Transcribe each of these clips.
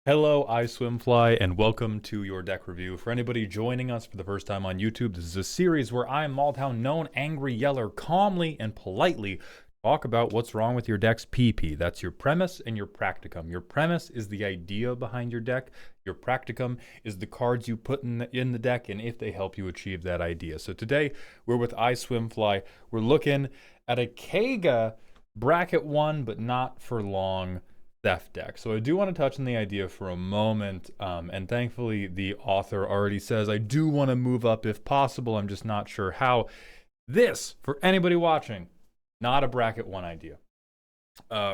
Hello, iSwimFly, and welcome to your deck review. For anybody joining us for the first time on YouTube, this is a series where I, Maltown, known Angry Yeller, calmly and politely talk about what's wrong with your deck's PP. That's your premise and your practicum. Your premise is the idea behind your deck. Your practicum is the cards you put in the deck and if they help you achieve that idea. So today, we're with iSwimFly. We're looking at a Kega bracket 1, but not for long theft deck. So I do want to touch on the idea for a moment, and thankfully the author already says I do want to move up if possible. I'm just not sure how. This, for anybody watching, not a bracket 1 idea.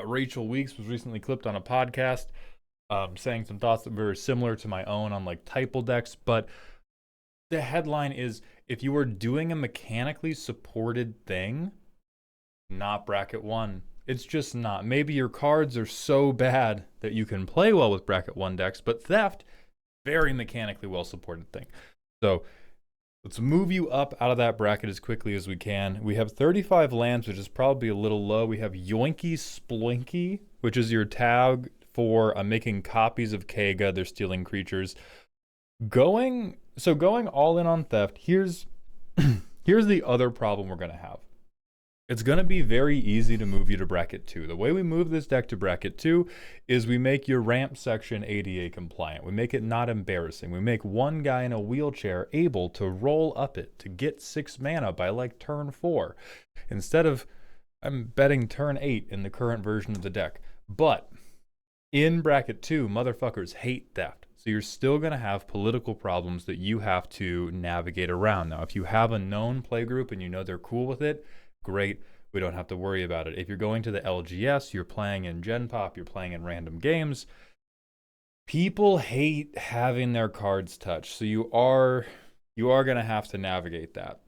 Rachel Weeks was recently clipped on a podcast saying some thoughts that were very similar to my own on like typal decks, but the headline is, if you are doing a mechanically supported thing, not bracket 1. It's just not. Maybe your cards are so bad that you can play well with bracket 1 decks, but theft, very mechanically well supported thing. So let's move you up out of that bracket as quickly as we can. We have 35 lands, which is probably a little low. We have Yoinky Sploinky, which is your tag for making copies of Kega. They're stealing creatures. Going all in on theft, here's the other problem we're going to have. It's going to be very easy to move you to bracket 2. The way we move this deck to bracket 2 is we make your ramp section ADA compliant. We make it not embarrassing. We make one guy in a wheelchair able to roll up it to get 6 mana by like turn 4. Instead of, I'm betting turn 8 in the current version of the deck. But in bracket 2, motherfuckers hate theft. So you're still going to have political problems that you have to navigate around. Now, if you have a known play group and you know they're cool with it, great, we don't have to worry about it. If you're going to the LGS, you're playing in Gen Pop, you're playing in random games, people hate having their cards touched. So you are going to have to navigate that.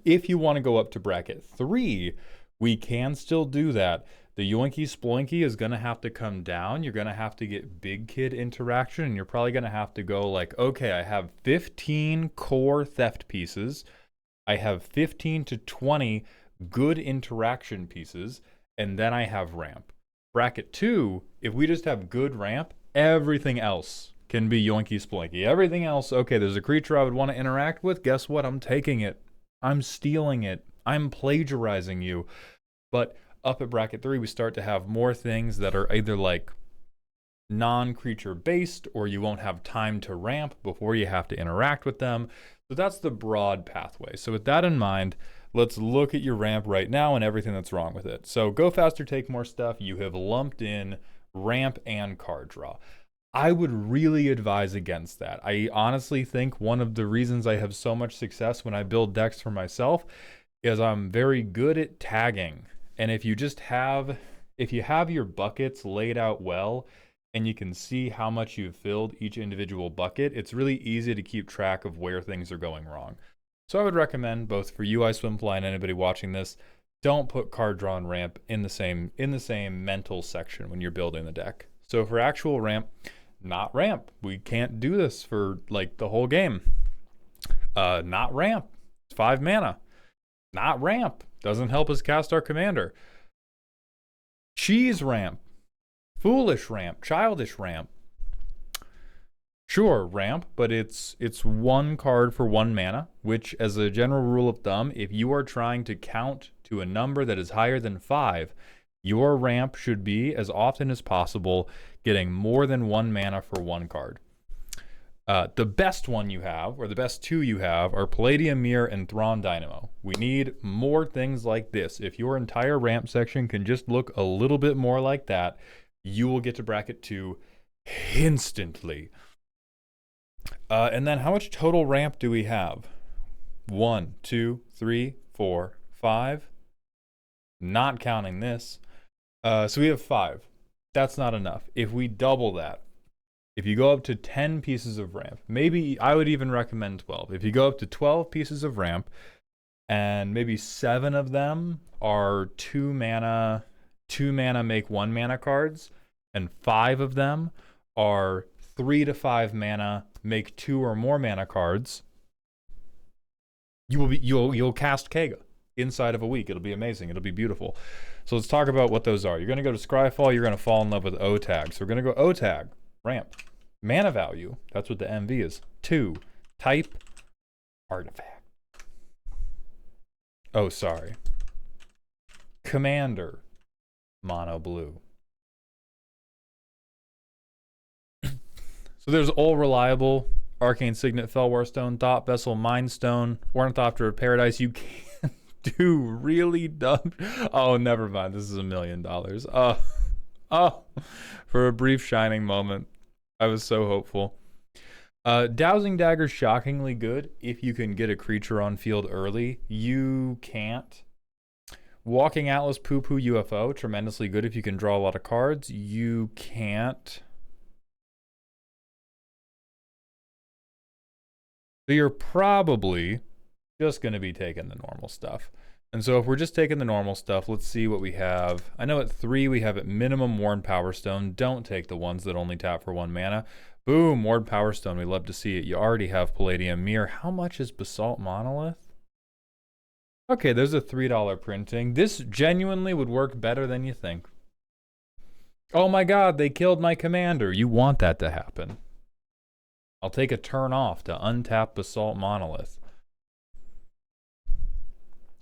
If you want to go up to bracket 3, we can still do that. The Yoinky Sploinky is going to have to come down. You're going to have to get big kid interaction, and you're probably going to have to go like, okay, I have 15 core theft pieces. I have 15 to 20 good interaction pieces, and then I have ramp. Bracket 2, if we just have good ramp, everything else can be Yoinky Sploinky. Everything else, okay, there's a creature I would want to interact with. Guess what? I'm taking it. I'm stealing it. I'm plagiarizing you. But up at bracket 3, we start to have more things that are either like non-creature based, or you won't have time to ramp before you have to interact with them. So that's the broad pathway. So with that in mind, let's look at your ramp right now and everything that's wrong with it. So go faster, take more stuff. You have lumped in ramp and card draw. I would really advise against that. I honestly think one of the reasons I have so much success when I build decks for myself is I'm very good at tagging. And if you have your buckets laid out well, and you can see how much you've filled each individual bucket, it's really easy to keep track of where things are going wrong. So I would recommend, both for you, iSwimFly, and anybody watching this, don't put card draw and ramp in the same mental section when you're building the deck. So for actual ramp, not ramp. We can't do this for like the whole game. Not ramp. It's 5 mana. Not ramp. Doesn't help us cast our commander. Cheese ramp. Foolish ramp, childish ramp. Sure, ramp, but it's 1 card for 1 mana, which as a general rule of thumb, if you are trying to count to a number that is higher than 5, your ramp should be, as often as possible, getting more than 1 mana for 1 card. The best one you have, or the best 2 you have, are Palladium Mirror and Thrawn Dynamo. We need more things like this. If your entire ramp section can just look a little bit more like that, you will get to bracket 2 instantly. And then how much total ramp do we have? 1, 2, 3, 4, 5. Not counting this. So we have 5. That's not enough. If we double that, if you go up to 10 pieces of ramp, maybe I would even recommend 12. If you go up to 12 pieces of ramp, and maybe 7 of them are 2 mana make 1 mana cards, and 5 of them are 3 to 5 mana make 2 or more mana cards, you'll cast Kega inside of a week. It'll be amazing. It'll be beautiful. So let's talk about what those are. You're going to go to Scryfall. You're going to fall in love with O-Tag. So we're going to go O-Tag. Ramp. Mana value, that's what the MV is. 2. Type, artifact. Oh, sorry. Commander, mono blue. So there's all reliable, Arcane Signet, Felwar Stone, Thought Vessel, Mind Stone, Ornithopter of Paradise. You can do really dumb. Oh, never mind. This is $1 million. Oh, for a brief shining moment, I was so hopeful. Dowsing Dagger's shockingly good if you can get a creature on field early. You can't. Walking Atlas Poo Poo UFO, tremendously good if you can draw a lot of cards. You can't. So you're probably just going to be taking the normal stuff. And so if we're just taking the normal stuff, let's see what we have. I know at 3 we have at minimum Worn Power Stone. Don't take the ones that only tap for 1 mana. Boom, Worn Power Stone. We love to see it. You already have Palladium Mirror. How much is Basalt Monolith? Okay, there's a $3 printing. This genuinely would work better than you think. Oh my god, they killed my commander. You want that to happen. I'll take a turn off to untap Basalt Monolith.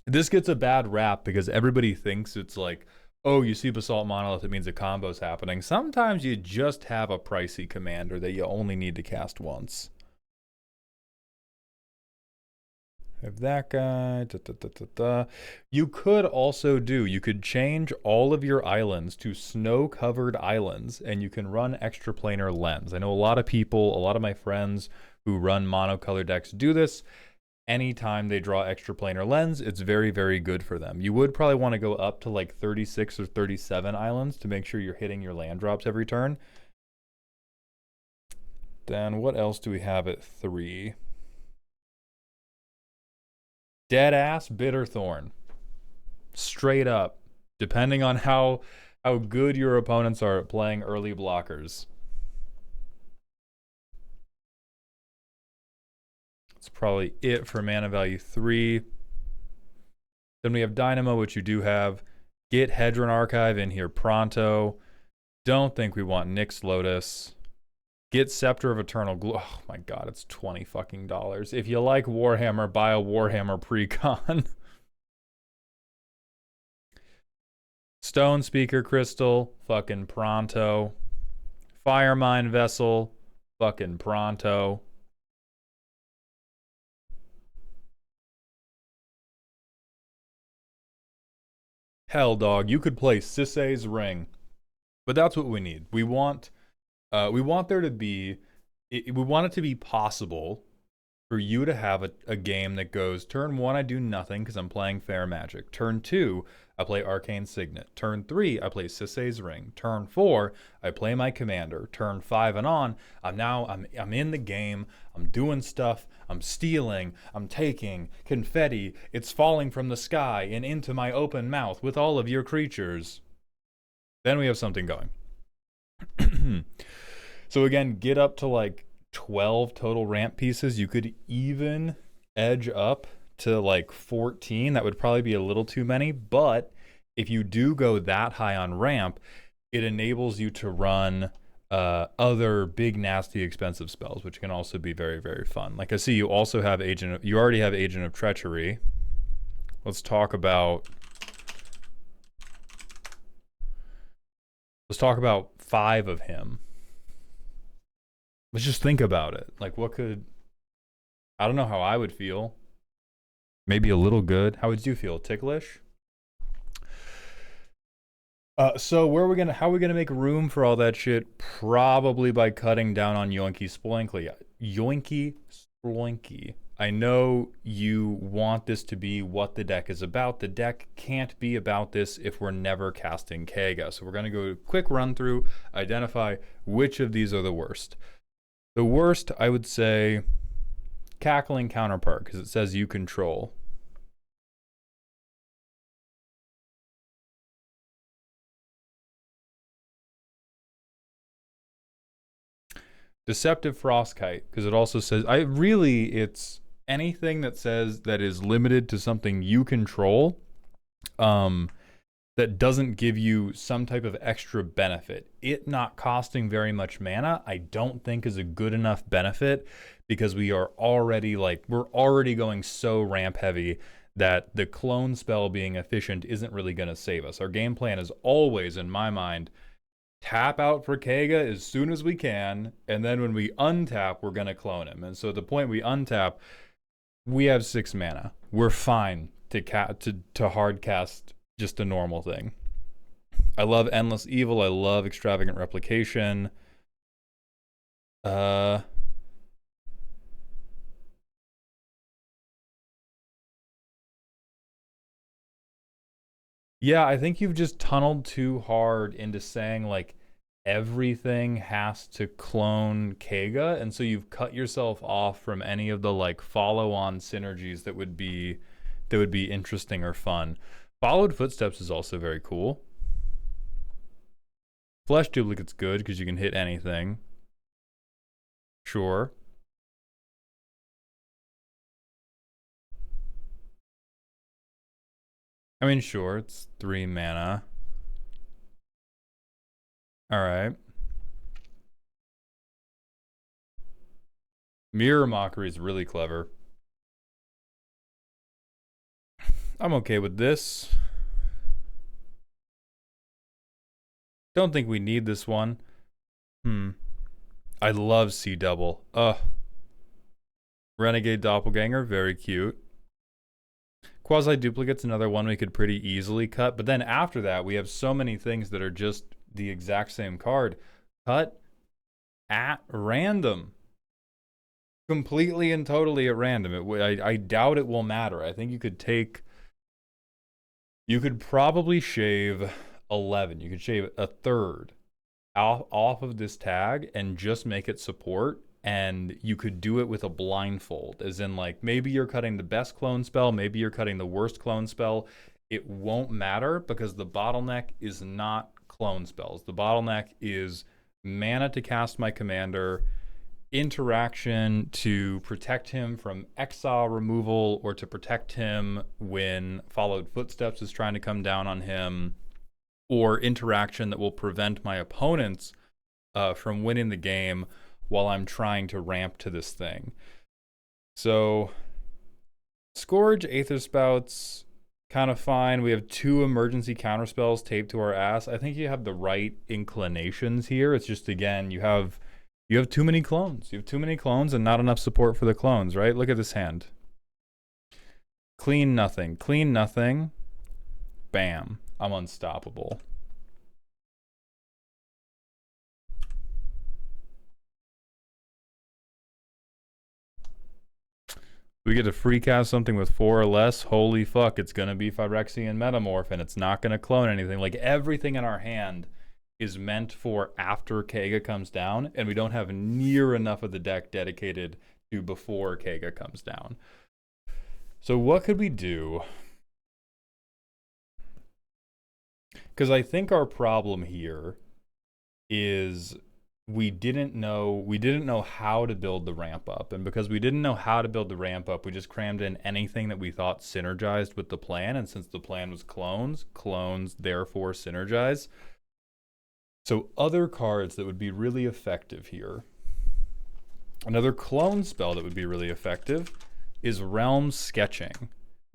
This gets a bad rap because everybody thinks it's like, oh, you see Basalt Monolith, it means a combo's happening. Sometimes you just have a pricey commander that you only need to cast once. Have that guy. You could also you could change all of your islands to snow-covered islands, and you can run extraplanar lens. I know a lot of people, a lot of my friends who run monocolor decks do this. Anytime they draw extraplanar lens, it's very, very good for them. You would probably want to go up to like 36 or 37 islands to make sure you're hitting your land drops every turn. Then what else do we have at 3? Deadass Bitterthorn. Straight up. Depending on how good your opponents are at playing early blockers. That's probably it for mana value 3. Then we have Dynamo, which you do have. Get Hedron Archive in here pronto. Don't think we want Nyx Lotus. Get Scepter of Eternal Gloom. Oh my god, it's $20 fucking. If you like Warhammer, buy a Warhammer Precon. Stone Speaker Crystal, fucking pronto. Firemine Vessel, fucking pronto. Hell, dog, you could play Sisay's Ring. But that's what we need. We want there to be, we want it to be possible for you to have a game that goes, turn 1, I do nothing because I'm playing Fair Magic. Turn 2, I play Arcane Signet. Turn 3, I play Sisay's Ring. Turn 4, I play my commander. Turn 5 and on, I'm in the game, I'm doing stuff, I'm stealing, I'm taking, confetti, it's falling from the sky and into my open mouth with all of your creatures. Then we have something going. So again, get up to like 12 total ramp pieces. You could even edge up to like 14. That would probably be a little too many, but if you do go that high on ramp, it enables you to run other big, nasty, expensive spells, which can also be very, very fun. Like I see you also have you already have Agent of Treachery. Let's talk about 5 of him. Let's just think about it. Like, I don't know how I would feel. Maybe a little good. How would you feel? Ticklish? So how are we gonna make room for all that shit? Probably by cutting down on Yoinky Sploinky. Yoinky Sploinky. I know you want this to be what the deck is about. The deck can't be about this if we're never casting Kega. So we're going to go quick run through, identify which of these are the worst. The worst, I would say, Cackling Counterpart, because it says you control. Deceptive Frostkite, because it also says, it's anything that says that is limited to something you control, that doesn't give you some type of extra benefit. It not costing very much mana, I don't think is a good enough benefit, because we are already we're already going so ramp heavy that the clone spell being efficient isn't really going to save us. Our game plan is always, in my mind, tap out for Kega as soon as we can, and then when we untap, we're going to clone him. And so at the point we untap, we have 6 mana. We're fine to hard cast just a normal thing. I love Endless Evil. I love Extravagant Replication. Yeah, I think you've just tunneled too hard into saying like everything has to clone Kega, and so you've cut yourself off from any of the like follow-on synergies that would be interesting or fun. Followed Footsteps is also very cool. Flesh Duplicate's good because you can hit anything. Sure. I mean, sure, it's 3 mana. Alright. Mirror Mockery is really clever. I'm okay with this. Don't think we need this one. I love C double. Renegade Doppelganger, very cute. Quasi Duplicate's another one we could pretty easily cut, but then after that we have so many things that are just the exact same card. Cut at random. Completely and totally at random. I doubt it will matter. I think you could probably shave 11. You could shave a third off of this tag and just make it support, and you could do it with a blindfold, as in like maybe you're cutting the best clone spell, maybe you're cutting the worst clone spell. It won't matter because the bottleneck is not clone spells. The bottleneck is mana to cast my commander, interaction to protect him from exile removal, or to protect him when Followed Footsteps is trying to come down on him, or interaction that will prevent my opponents from winning the game while I'm trying to ramp to this thing. So Scourge, Aether Spouts, kind of fine. We have 2 emergency counterspells taped to our ass. I think you have the right inclinations here. It's just, again, you have too many clones. You have too many clones and not enough support for the clones, right? Look at this hand. Clean nothing. Clean nothing. Bam. I'm unstoppable. We get to free cast something with 4 or less. Holy fuck, it's going to be Phyrexian Metamorph, and it's not going to clone anything. Like, everything in our hand is meant for after Kega comes down, and we don't have near enough of the deck dedicated to before Kega comes down. So what could we do? Because I think our problem here is we didn't know how to build the ramp up, and because we didn't know how to build the ramp up, we just crammed in anything that we thought synergized with the plan, and since the plan was clones therefore synergize. So other cards that would be really effective here, another clone spell that would be really effective is Realm Sketching.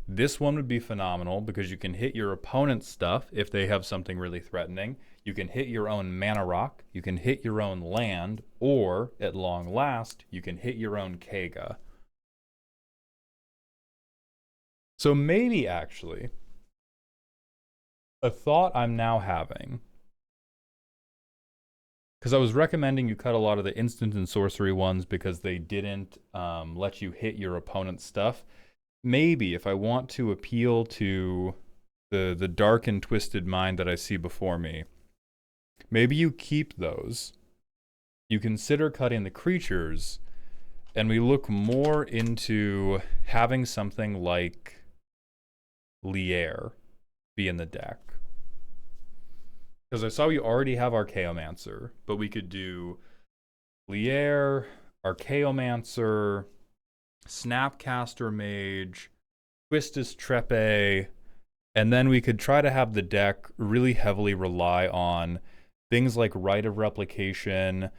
This one would be phenomenal because you can hit your opponent's stuff if they have something really threatening. You can hit your own mana rock, you can hit your own land, or, at long last, you can hit your own Kega. So maybe, actually, a thought I'm now having, because I was recommending you cut a lot of the instant and sorcery ones because they didn't let you hit your opponent's stuff. Maybe if I want to appeal to the dark and twisted mind that I see before me, maybe you keep those. You consider cutting the creatures, and we look more into having something like Lier be in the deck. Because I saw we already have Archaeomancer, but we could do Lier, Archaeomancer, Snapcaster Mage, Twistus Trepe, And then we could try to have the deck really heavily rely on things like Rite of Replication,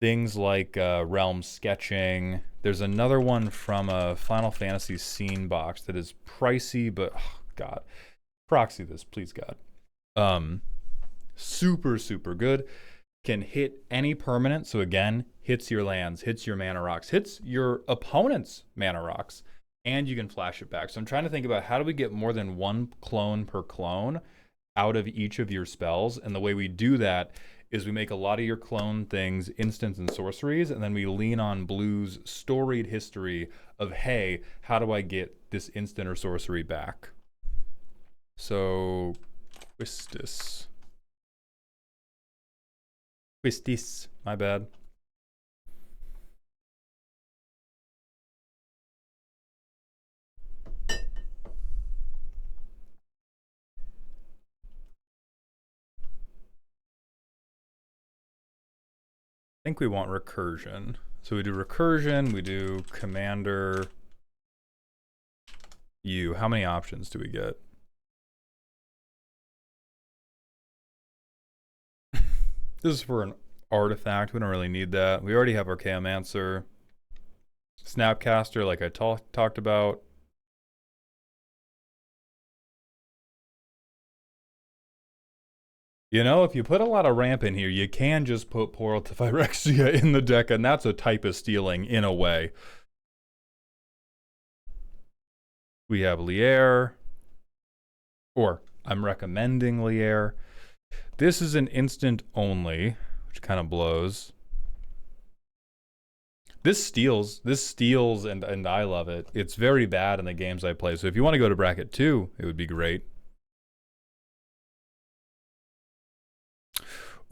things like realm sketching. There's another one from a Final Fantasy scene box that is pricey, but oh, God, proxy this, please God. Super, super good. Can hit any permanent. So again, hits your lands, hits your mana rocks, hits your opponent's mana rocks, and you can flash it back. So I'm trying to think about how do we get more than one clone per clone out of each of your spells. And the way we do that is we make a lot of your clone things instants and sorceries, and then we lean on Blue's storied history of, hey, how do I get this instant or sorcery back? So, Quistis, my bad. I think we want recursion. So we do recursion, we do commander U. How many options do we get? This is for an artifact. We don't really need that. We already have our Chaomancer. Snapcaster, like I talked about. You know, if you put a lot of ramp in here, you can just put Portal to Phyrexia in the deck, and that's a type of stealing in a way. We have Lier, or I'm recommending Lier. This is an instant only, which kind of blows. This steals, and I love it. It's very bad in the games I play, so if you want to go to bracket 2, it would be great.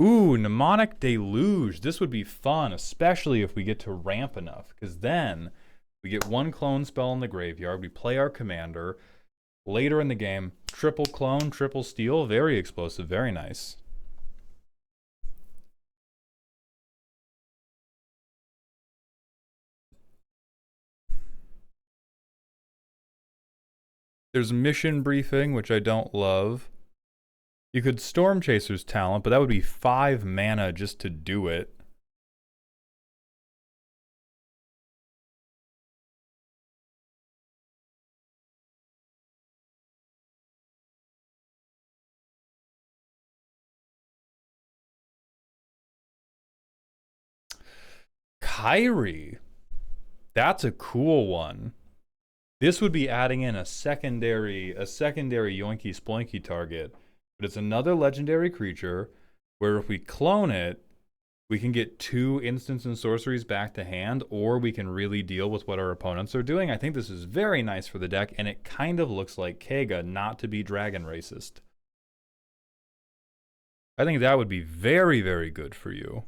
Ooh, Mnemonic Deluge. This would be fun, especially if we get to ramp enough, because then we get one clone spell in the graveyard, we play our commander. Later in the game, triple clone, triple steal, very explosive, very nice. There's mission briefing, which I don't love. You could Storm Chaser's Talent, but that would be 5 mana just to do it. Kyrie. That's a cool one. This would be adding in a secondary yoinky sploinky target, but it's another legendary creature where if we clone it, we can get 2 instants and sorceries back to hand, or we can really deal with what our opponents are doing. I think this is very nice for the deck, and it kind of looks like Kega, not to be dragon racist. I think that would be very, very good for you.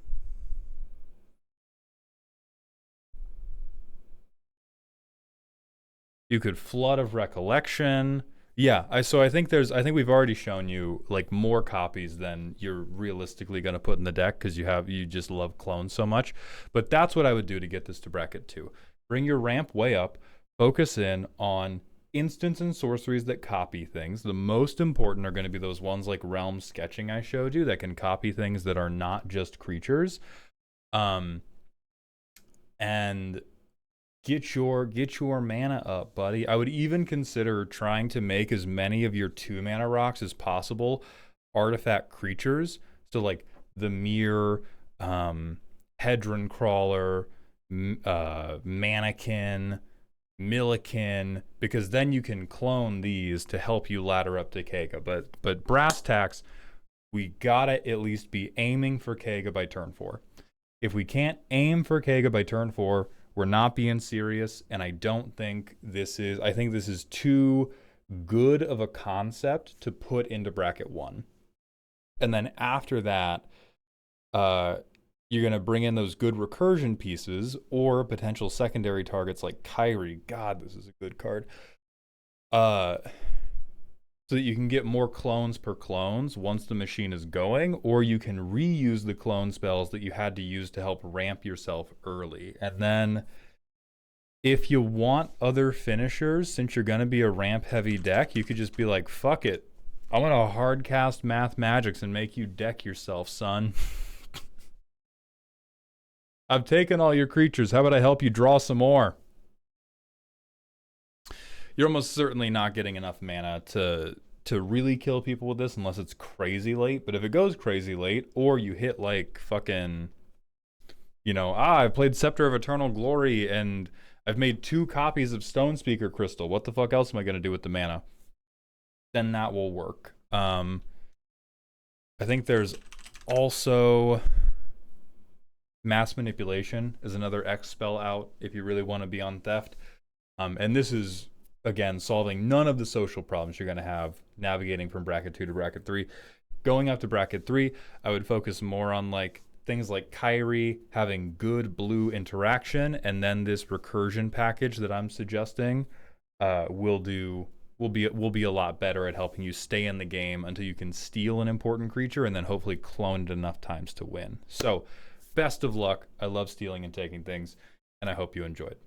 You could Flood of Recollection. Yeah, I think we've already shown you like more copies than you're realistically going to put in the deck because you just love clones so much. But that's what I would do to get this to bracket 2. Bring your ramp way up, focus in on instants and sorceries that copy things. The most important are going to be those ones like Realm Sketching I showed you that can copy things that are not just creatures. And get your mana up, buddy. I would even consider trying to make as many of your 2 mana rocks as possible artifact creatures. So like the Mirror, Hedron Crawler, Mannequin, Millikin, because then you can clone these to help you ladder up to Kega. But brass tacks, we gotta at least be aiming for Kega by turn 4. If we can't aim for Kega by turn 4, we're not being serious, and I think this is too good of a concept to put into bracket 1. And then after that, you're going to bring in those good recursion pieces or potential secondary targets like Kyrie. God, this is a good card. So that you can get more clones per clones once the machine is going, or you can reuse the clone spells that you had to use to help ramp yourself early. And then if you want other finishers, since you're going to be a ramp heavy deck, you could just be like, fuck it. I want to hard cast Math Magics and make you deck yourself, son. I've taken all your creatures. How about I help you draw some more? You're almost certainly not getting enough mana to really kill people with this unless it's crazy late. But if it goes crazy late, or you hit like fucking, you know, I've played Scepter of Eternal Glory and I've made 2 copies of Stone Speaker Crystal. What the fuck else am I going to do with the mana? Then that will work. I think there's also Mass Manipulation is another X spell out if you really want to be on Theft. And this is, again, solving none of the social problems you're going to have navigating from bracket 2 to bracket 3. Going up to bracket 3, I would focus more on like things like Kyrie having good blue interaction, and then this recursion package that I'm suggesting will be a lot better at helping you stay in the game until you can steal an important creature and then hopefully clone it enough times to win. So best of luck. I love stealing and taking things, and I hope you enjoyed.